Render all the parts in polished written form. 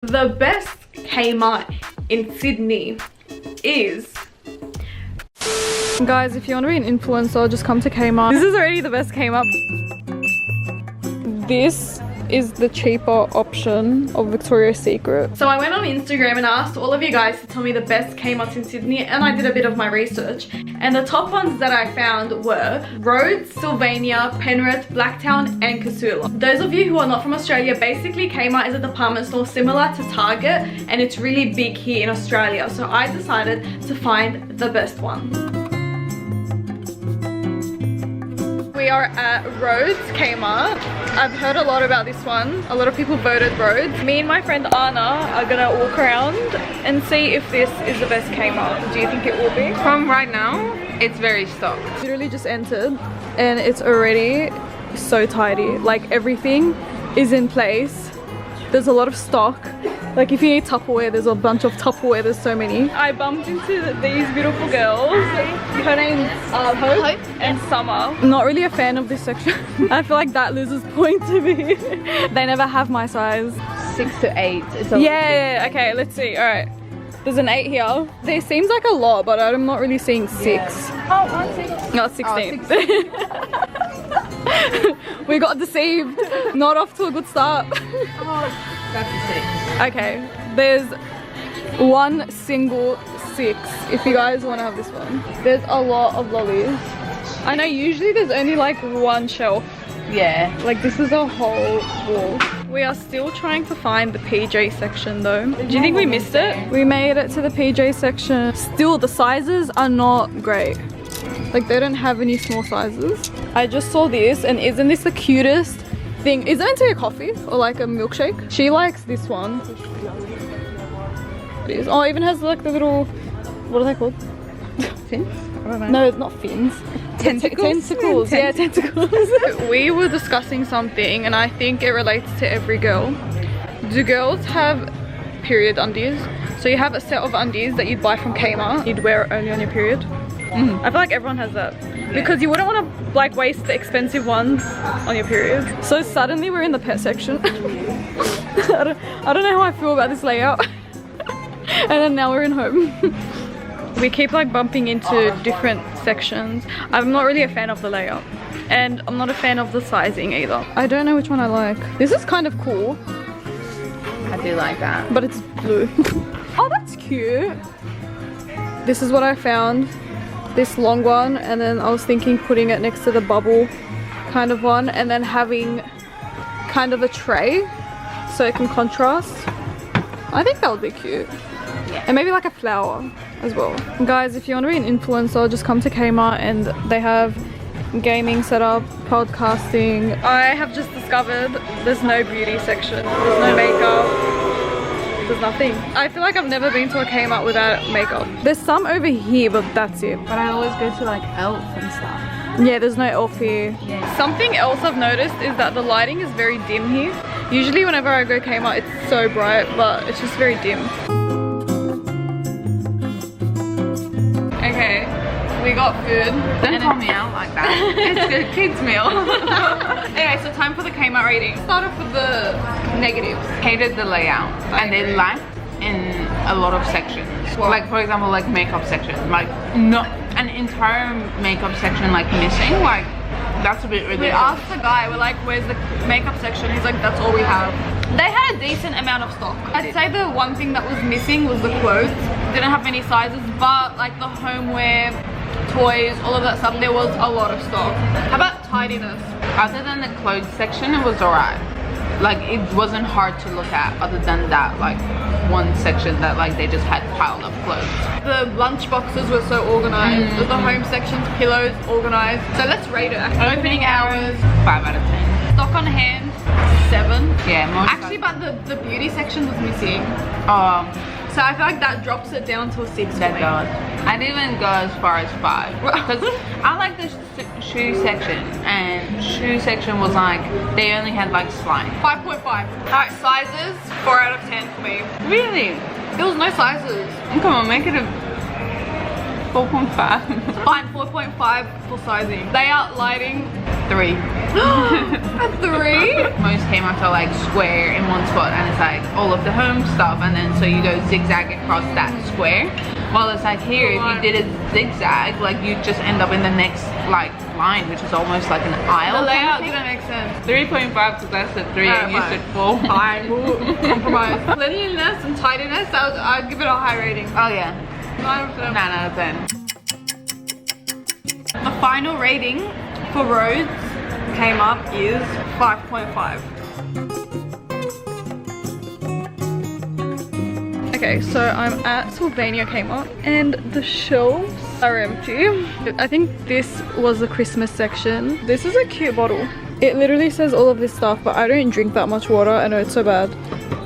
The best Kmart in Sydney is... Guys, if you want to be an influencer, just come to Kmart. This is already the best Kmart. This is the cheaper option of Victoria's Secret. So I went on Instagram and asked all of you guys to tell me the best Kmarts in Sydney, and I did a bit of my research. And the top ones that I found were Rhodes, Sylvania, Penrith, Blacktown and Casula. Those of you who are not from Australia, basically Kmart is a department store similar to Target, and it's really big here in Australia. So I decided to find the best one. We are at Rhodes Kmart. I've heard a lot about this one. A lot of people voted Rhodes. Me and my friend Anna are gonna walk around and see if this is the best Kmart. Do you think it will be? From right now, it's very stocked. Literally just entered and it's already so tidy. Like everything is in place. There's a lot of stock. Like if you need Tupperware, there's a bunch of Tupperware, there's so many. I bumped into these beautiful girls. Her name's Hope and Summer. I'm not really a fan of this section. I feel like that loses point to me. They never have my size. 6 to 8. Yeah, okay, let's see. Alright. There's an 8 here. There seems like a lot, but I'm not really seeing 6. Yeah. No, 16. We got deceived. Not off to a good start. That's a 6. Okay, there's one single 6 if you guys want to have this one. There's a lot of lollies. I know usually there's only like one shelf. Yeah. Like this is a whole wall. We are still trying to find the PJ section though. Do you think we missed it? We made it to the PJ section. Still, the sizes are not great. Like they don't have any small sizes. I just saw this, and isn't this the cutest thing? Is it meant to be a coffee or like a milkshake? She likes this one. It is. Oh, it even has like the little, what are they called? Fins? I don't know. No, it's not fins. Tentacles? Tentacles. Yeah, tentacles. We were discussing something and I think it relates to every girl. Do girls have period undies? So you have a set of undies that you'd buy from Kmart. You'd wear it only on your period. I feel like everyone has that. Because you wouldn't want to like waste the expensive ones on your period. So suddenly we're in the pet section. I don't know how I feel about this layout. And then now we're in home. We keep like bumping into different sections. I'm not really a fan of the layout. And I'm not a fan of the sizing either. I don't know which one I like. This is kind of cool. I do like that. But it's blue. Oh, that's cute. This is what I found. This long one, and then I was thinking putting it next to the bubble kind of one, and then having kind of a tray so it can contrast. I think that would be cute. Yeah. And maybe like a flower as well. Guys, if you want to be an influencer, just come to Kmart and they have gaming setup, podcasting. I have just discovered there's no beauty section. There's no makeup. There's nothing. I feel like I've never been to a Kmart without makeup. There's some over here, but that's it. But I always go to like Elf and stuff. Yeah, there's no Elf here. Yeah. Something else I've noticed is that the lighting is very dim here. Usually whenever I go Kmart, it's so bright, but it's just very dim. Okay, we got food. Don't call me out like that. It's a kid's meal. Anyway, so time for the Kmart rating. Start off with the negatives. Hated the layout, and they lacked in a lot of sections. What? Like for example, like makeup section, like not an entire makeup section like missing. Like that's a bit ridiculous. We asked the guy, we're like, where's the makeup section? He's like, that's all we have. They had a decent amount of stock. I'd say the one thing that was missing was the clothes. Didn't have many sizes, but like the homeware, toys, all of that stuff, there was a lot of stock. How about tidiness? Other than the clothes section, it was alright. Like it wasn't hard to look at other than that like one section that like they just had piled up clothes. The lunch boxes were so organized. The home section's pillows organized. So let's rate it. Opening hours, 5 out of 10. Stock on hand, 7. Yeah, most actually, but the beauty section was missing. So I feel like that drops it down to a 6 that for me. does. I'd even go as far as 5 because I like the shoe section, and shoe section was like they only had like slime. 5.5. Alright, sizes 4 out of 10 for me. Really? There was no sizes. Come on, make it a 4.5. Fine, 4.5 for sizing. Layout, lighting, 3. A 3? Most Kmarts are like square in one spot, and it's like all of the home stuff, and then so you go zigzag across that square. While it's like here, if you did it zigzag, like you just end up in the next like line, which is almost like an aisle. The layout didn't make sense. 3.5 because I said 3 and you said 4. Fine, we'll compromise. Cleanliness and tidiness, I'd give it a high rating. Oh yeah. 9 out of 10. The final rating for Rhodes Kmart is 5.5. Okay, so I'm at Sylvania Kmart and the shelves are empty. I think this was the Christmas section. This is a cute bottle. It literally says all of this stuff, but I don't drink that much water. I know it's so bad.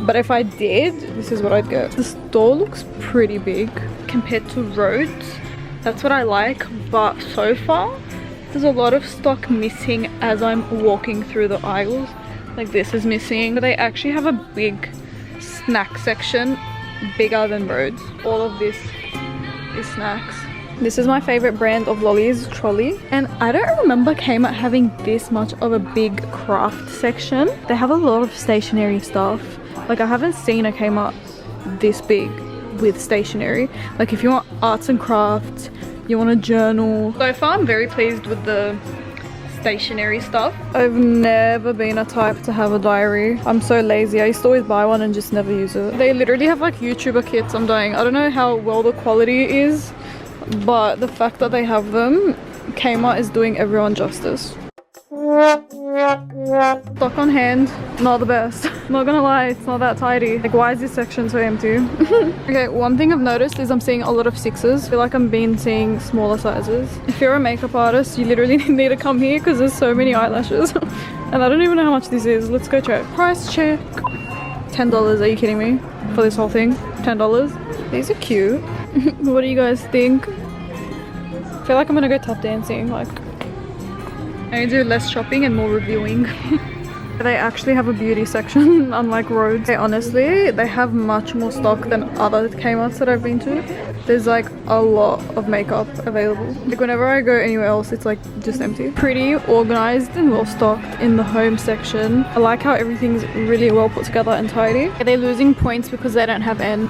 But if I did, this is what I'd get. The store looks pretty big compared to Rhodes. That's what I like, but so far, there's a lot of stock missing as I'm walking through the aisles. Like this is missing. But they actually have a big snack section, bigger than Rhodes. All of this is snacks. This is my favorite brand of lollies, Trolley. And I don't remember Kmart having this much of a big craft section. They have a lot of stationery stuff. Like I haven't seen a Kmart this big with stationery. Like if you want arts and crafts, you want a journal. So far I'm very pleased with the stationery stuff. I've never been a type to have a diary. I'm so lazy. I used to always buy one and just never use it. They literally have like YouTuber kits. I'm dying. I don't know how well the quality is, but the fact that they have them, Kmart is doing everyone justice. Stock on hand, not the best. Not gonna lie, it's not that tidy. Like why is this section so empty? Okay, one thing I've noticed is I'm seeing a lot of 6s. I feel like I'm been seeing smaller sizes. If you're a makeup artist, you literally need to come here because there's so many eyelashes. And I don't even know how much this is. Let's go check. Price check. $10, are you kidding me? For this whole thing? $10? These are cute. What do you guys think? I feel like I'm gonna go tap dancing. Like I do less shopping and more reviewing. They actually have a beauty section, unlike Rhodes. Okay, honestly, they have much more stock than other Kmarts that I've been to. There's like a lot of makeup available. Like whenever I go anywhere else, it's like just empty. Pretty organized and well stocked in the home section. I like how everything's really well put together and tidy. They're losing points because they don't have N.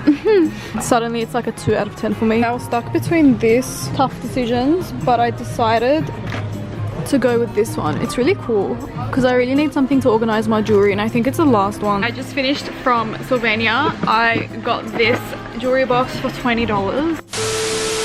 Suddenly it's like a 2 out of 10 for me. I was stuck between this tough decisions, but I decided to go with this one. It's really cool because I really need something to organize my jewelry, and I think it's the last one. I just finished from Sylvania. I got this jewelry box for $20.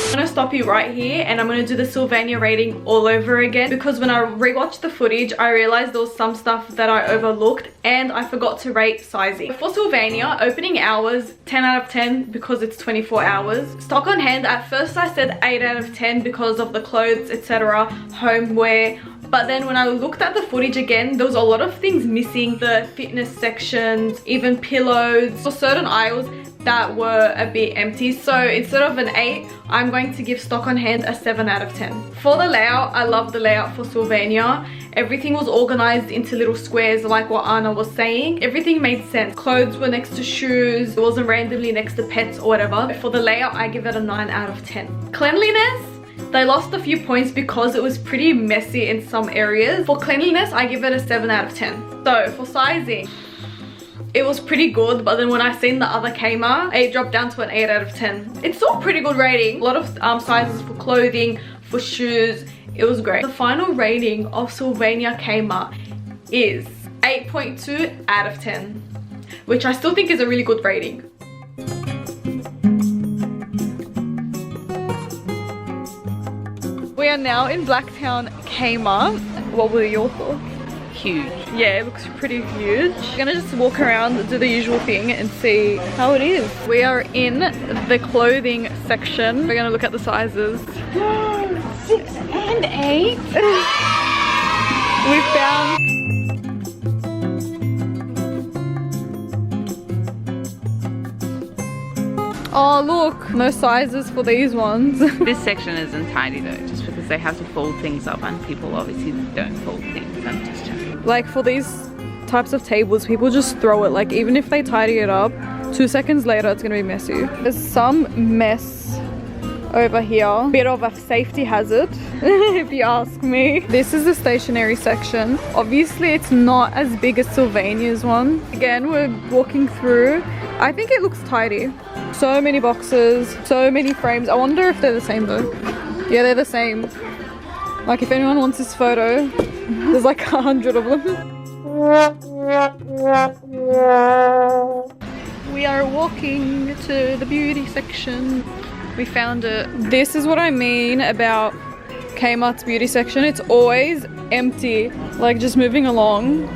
I'm gonna stop you right here and I'm gonna do the Sylvania rating all over again, because when I rewatched the footage I realized there was some stuff that I overlooked and I forgot to rate sizing. For Sylvania, opening hours 10 out of 10 because it's 24 hours. Stock on hand, at first I said 8 out of 10 because of the clothes, etc., homeware. But then when I looked at the footage again, there was a lot of things missing. The fitness sections, even pillows, for certain aisles that were a bit empty. So instead of an 8, I'm going to give stock on hand a 7 out of 10. For the layout, I love the layout for Sylvania. Everything was organized into little squares like what Anna was saying. Everything made sense. Clothes were next to shoes. It wasn't randomly next to pets or whatever. For the layout, I give it a 9 out of 10. Cleanliness, they lost a few points because it was pretty messy in some areas. For cleanliness, I give it a 7 out of 10. So for sizing, it was pretty good, but then when I seen the other Kmart, it dropped down to an 8 out of 10. It's still a pretty good rating. A lot of sizes for clothing, for shoes. It was great. The final rating of Sylvania Kmart is 8.2 out of 10, which I still think is a really good rating. We are now in Blacktown Kmart. What were your thoughts? Huge. Yeah, it looks pretty huge. We're gonna just walk around, do the usual thing and see how it is. We are in the clothing section. We're gonna look at the sizes. 6 and 8. We found oh look, no sizes for these ones. This section isn't tidy though, just because they have to fold things up and people obviously don't fold things. I'm just joking. Like for these types of tables, people just throw it. Like even if they tidy it up, 2 seconds later it's gonna be messy. There's some mess over here. Bit of a safety hazard, if you ask me. This is the stationery section. Obviously, it's not as big as Sylvania's one. Again, we're walking through. I think it looks tidy. So many boxes, so many frames. I wonder if they're the same though. Yeah, they're the same. Like if anyone wants this photo, there's like 100 of them. We are walking to the beauty section. We found it. This is what I mean about Kmart's beauty section. It's always empty, like just moving along.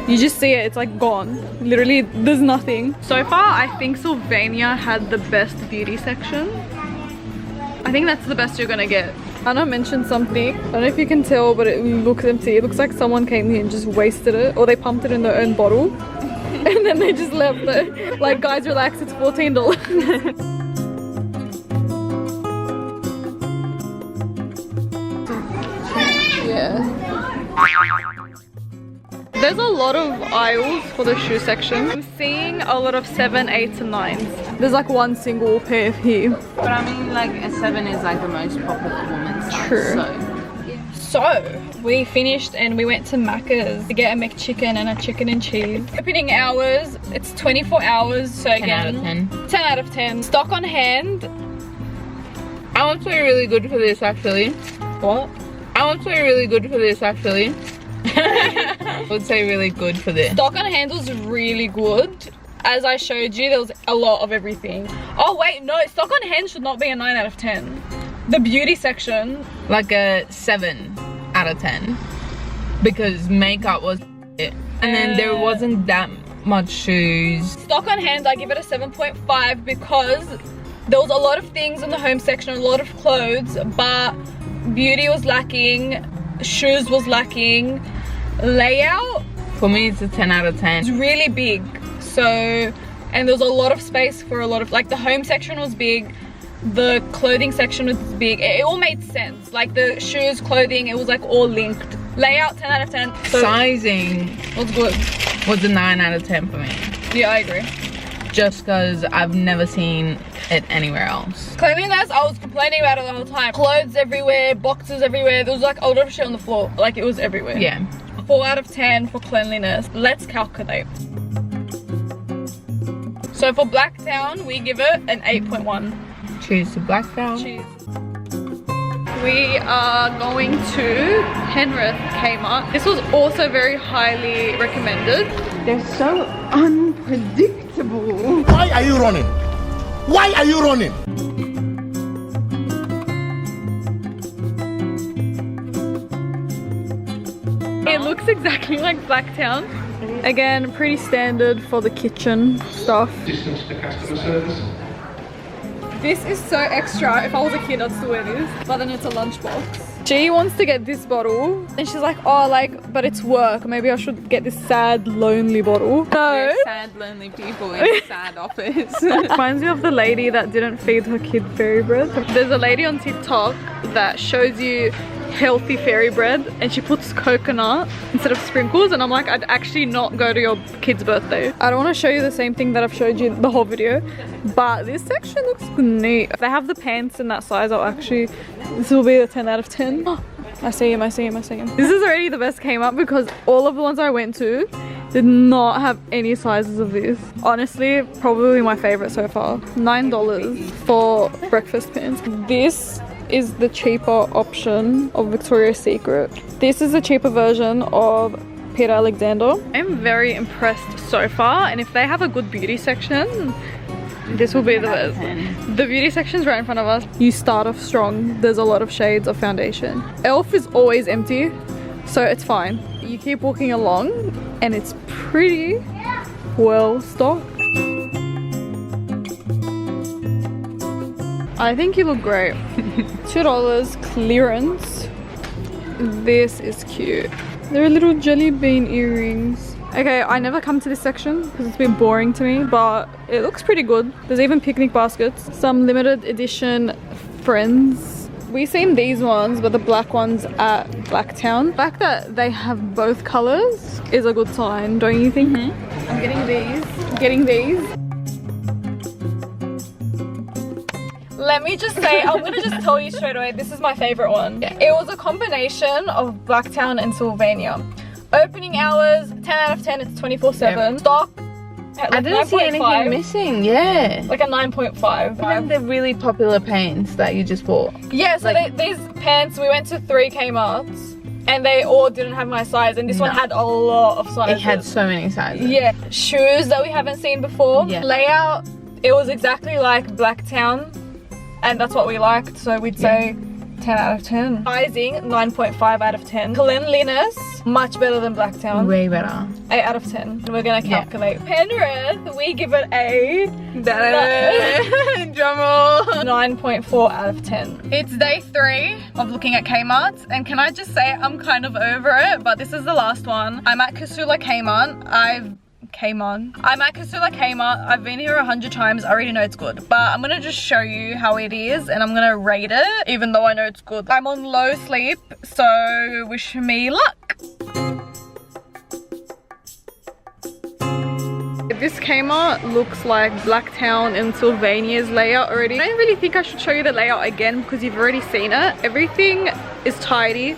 You just see it, it's like gone. Literally, there's nothing. So far, I think Sylvania had the best beauty section. I think that's the best you're gonna get. Anna mentioned something. I don't know if you can tell, but it looks empty. It looks like someone came here and just wasted it, or they pumped it in their own bottle. And then they just left it. Like, guys, relax, it's $14. Yeah. There's a lot of aisles for the shoe section. I'm seeing a lot of 7, 8s and 9s. There's like one single pair here. But I mean, like a 7 is like the most popular woman's size. True. So we finished and we went to Macca's to get a McChicken and a chicken and cheese. Opening hours, it's 24 hours. So 10 again, out of 10. 10 out of 10. Stock on hand. I would say really good for this actually. What? I would say really good for this actually. I would say really good for this. Stock on hand was really good. As I showed you, there was a lot of everything. Oh wait, no, stock on hand should not be a 9 out of 10. The beauty section. Like a 7 out of 10. Because makeup was it. And then there wasn't that much shoes. Stock on hand, I give it a 7.5 because there was a lot of things in the home section, a lot of clothes, but beauty was lacking, shoes was lacking. Layout, for me it's a 10 out of 10. It's really big. So, and there was a lot of space for a lot of, like the home section was big, the clothing section was big. It all made sense. Like the shoes, clothing, it was like all linked. Layout, 10 out of 10. So sizing was good. Was a 9 out of 10 for me. Yeah, I agree. Just because I've never seen it anywhere else. Cleanliness, I was complaining about it the whole time. Clothes everywhere, boxes everywhere. There was like a lot of shit on the floor. Like it was everywhere. Yeah. 4 out of 10 for cleanliness. Let's calculate. So for Blacktown, we give it an 8.1. Cheers to Blacktown. Cheers. We are going to Penrith Kmart. This was also very highly recommended. They're so unpredictable. Why are you running? Why are you running? It looks exactly like Blacktown. Again, pretty standard for the kitchen stuff. Distance to customer service. This is so extra. If I was a kid, I'd still wear this. But then it's a lunchbox. She wants to get this bottle. And she's like, oh, like, but it's work. Maybe I should get this sad, lonely bottle. No. We're sad, lonely people in a sad office. Reminds me of the lady that didn't feed her kid fairy bread. There's a lady on TikTok that shows you healthy fairy bread and she puts coconut instead of sprinkles, and I'm like, I'd actually not go to your kid's birthday. I don't want to show you the same thing that I've showed you the whole video, but this section looks neat. If they have the pants in that size, I'll actually, this will be a 10 out of 10. I see him, I see him, I see him. This is already the best Kmart because all of the ones I went to did not have any sizes of this. Honestly, probably my favorite so far. $9 for breakfast pants. This is the cheaper option of Victoria's Secret. This is the cheaper version of Peter Alexander. I'm very impressed so far, and if they have a good beauty section, this will be the best. The beauty section's right in front of us. You start off strong. There's a lot of shades of foundation. Elf is always empty, so it's fine. You keep walking along and it's pretty well stocked. I think you look great. $2 clearance. This is cute. They're little jelly bean earrings. Okay, I never come to this section because it's been boring to me, but it looks pretty good. There's even picnic baskets. Some limited edition Friends. We've seen these ones, but the black ones at Blacktown. The fact that they have both colors is a good sign, don't you think? Mm-hmm. I'm getting these. Let me just say, I'm gonna just tell you straight away, this is my favorite one. It was a combination of Blacktown and Sylvania. Opening hours, 10 out of 10, it's 24/7. Stock, like I didn't see anything missing, yeah. Like a 9.5. Even the really popular pants that you just bought. Yeah, so these pants, we went to 3 Kmarts and they all didn't have my size, and this one had a lot of sizes. It had so many sizes. Yeah. Shoes that we haven't seen before. Yeah. Layout, it was exactly like Blacktown, and that's what we liked, so we'd say 10 out of 10. Sizing, 9.5 out of 10. Cleanliness, much better than Blacktown. Way better. 8 out of 10. We're gonna calculate. Penrith, we give it a... Drumroll. 9.4 out of 10. It's day 3 of looking at Kmart, and can I just say I'm kind of over it, but this is the last one. I'm at Casula Kmart. I'm at Casula Kmart. I've been here 100 times. I already know it's good, but I'm gonna just show you how it is and I'm gonna rate it, even though I know it's good. I'm on low sleep, so wish me luck. This Kmart looks like Blacktown and Sylvania's layout already. I don't really think I should show you the layout again because you've already seen it. Everything is tidy.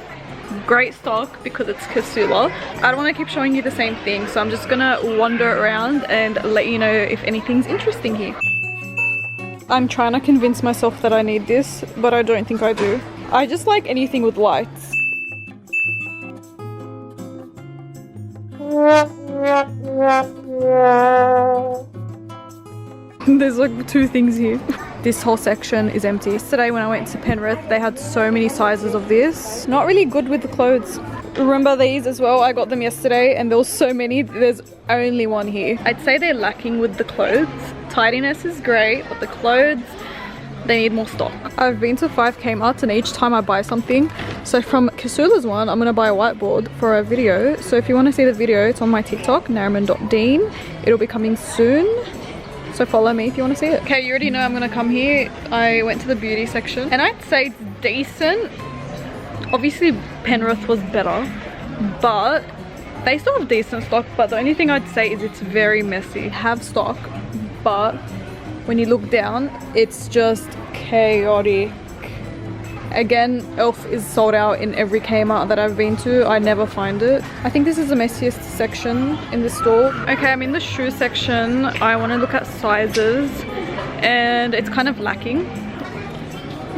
Great stock because it's Casula. I don't want to keep showing you the same thing, so I'm just gonna wander around and let you know if anything's interesting here. I'm trying to convince myself that I need this, but I don't think I do. I just like anything with lights. There's like 2 things here. This whole section is empty. Yesterday when I went to Penrith, they had so many sizes of this. Not really good with the clothes. Remember these as well? I got them yesterday and there was so many. There's only one here. I'd say they're lacking with the clothes. Tidiness is great, but the clothes, they need more stock. I've been to 5 Kmarts and each time I buy something. So from Casula's one, I'm gonna buy a whiteboard for a video. So if you wanna see the video, it's on my TikTok, nariman.dean. It'll be coming soon. So follow me if you want to see it. Okay, you already know I'm gonna come here. I went to the beauty section and I'd say it's decent. Obviously Penrith was better, but they still have decent stock. But the only thing I'd say is it's very messy. Have stock, but when you look down, it's just chaotic. Again, Elf is sold out in every Kmart that I've been to. I never find it. I think this is the messiest section in the store. Okay, I'm in the shoe section. I want to look at sizes and it's kind of lacking.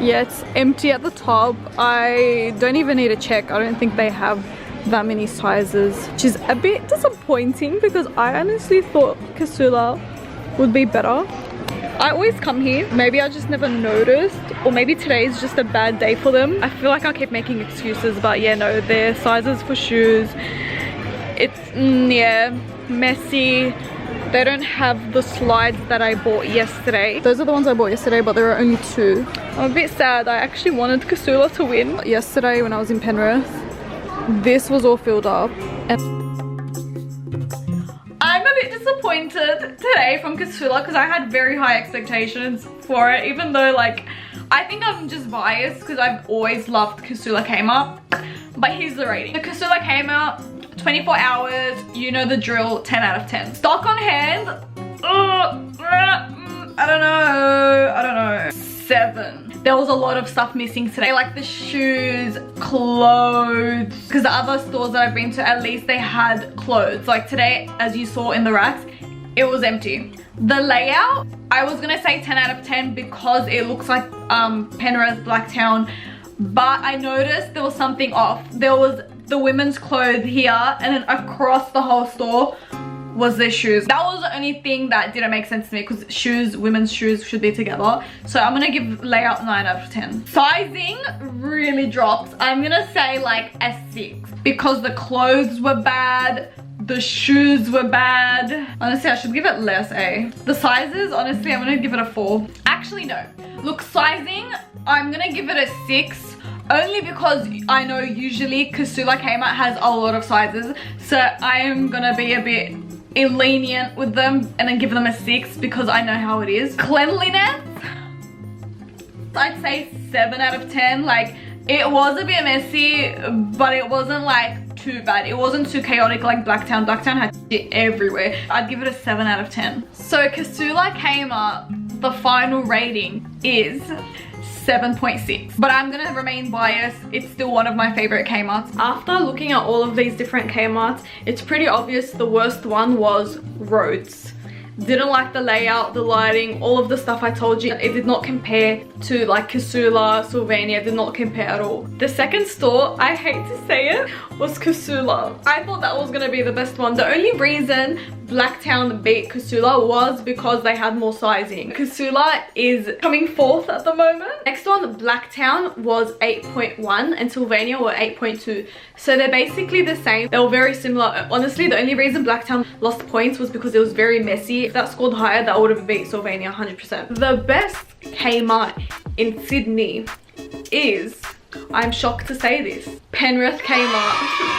Yeah, it's empty at the top. I don't even need to check. I don't think they have that many sizes, which is a bit disappointing because I honestly thought Casula would be better. I always come here. Maybe I just never noticed, or maybe today is just a bad day for them. I feel like I keep making excuses, but yeah, no, their sizes for shoes, it's yeah, messy. They don't have the slides that I bought yesterday. Those are the ones I bought yesterday, but there are only 2. I'm a bit sad. I actually wanted Casula to win. Yesterday when I was in Penrith, this was all filled up. And I'm a bit disappointed today from Casula because I had very high expectations for it, even though like I think I'm just biased because I've always loved Casula Kmart. But here's the rating. The Casula Kmart, 24 hours, you know the drill, 10 out of 10. Stock on hand, I don't know, 7. There was a lot of stuff missing today, like the shoes, clothes, because the other stores that I've been to, at least they had clothes. Like today, as you saw in the racks, it was empty. The layout, I was gonna say 10 out of 10 because it looks like Penrith, Blacktown, but I noticed there was something off. There was the women's clothes here, and then across the whole store was their shoes. That was the only thing that didn't make sense to me because shoes, women's shoes should be together. So I'm gonna give layout 9 out of 10. Sizing really dropped. I'm gonna say like a 6 because the clothes were bad, the shoes were bad. Honestly, I should give it less A. The sizes, honestly, I'm gonna give it a 4. Actually, no. Look, sizing, I'm gonna give it a 6. Only because I know usually Casula Kmart has a lot of sizes. So I am gonna be a bit lenient with them and then give them a 6 because I know how it is. Cleanliness, I'd say 7 out of 10. Like, it was a bit messy, but it wasn't like too bad. It wasn't too chaotic like Blacktown. Blacktown had shit everywhere. I'd give it a 7 out of 10. So Casula Kmart, the final rating is 7.6, but I'm gonna remain biased. It's still one of my favorite Kmarts. After looking at all of these different Kmarts, it's pretty obvious the worst one was Rhodes. Didn't like the layout, the lighting, all of the stuff I told you. It did not compare to like Casula, Sylvania, did not compare at all. The second store, I hate to say it, was Casula. I thought that was gonna be the best one. The only reason Blacktown beat Casula was because they had more sizing. Casula is coming fourth at the moment. Next one, Blacktown, was 8.1 and Sylvania were 8.2. So they're basically the same. They were very similar. Honestly, the only reason Blacktown lost points was because it was very messy. If that scored higher, that would have beat Sylvania 100%. The best Kmart in Sydney is, I'm shocked to say this, Penrith Kmart.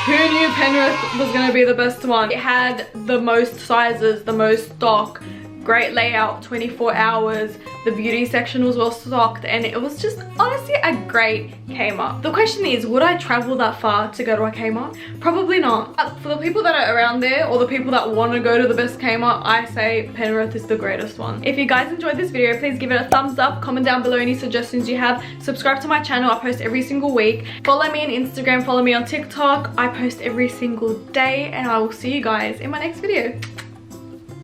Who knew Penrith was gonna be the best one? It had the most sizes, the most stock, great layout, 24 hours. The beauty section was well stocked, and it was just honestly a great Kmart. The question is, would I travel that far to go to a Kmart? Probably not. But for the people that are around there, or the people that want to go to the best Kmart, I say Penrith is the greatest one. If you guys enjoyed this video, please give it a thumbs up, comment down below any suggestions you have, subscribe to my channel. I post every single week. Follow me on Instagram, follow me on TikTok. I post every single day, and I will see you guys in my next video.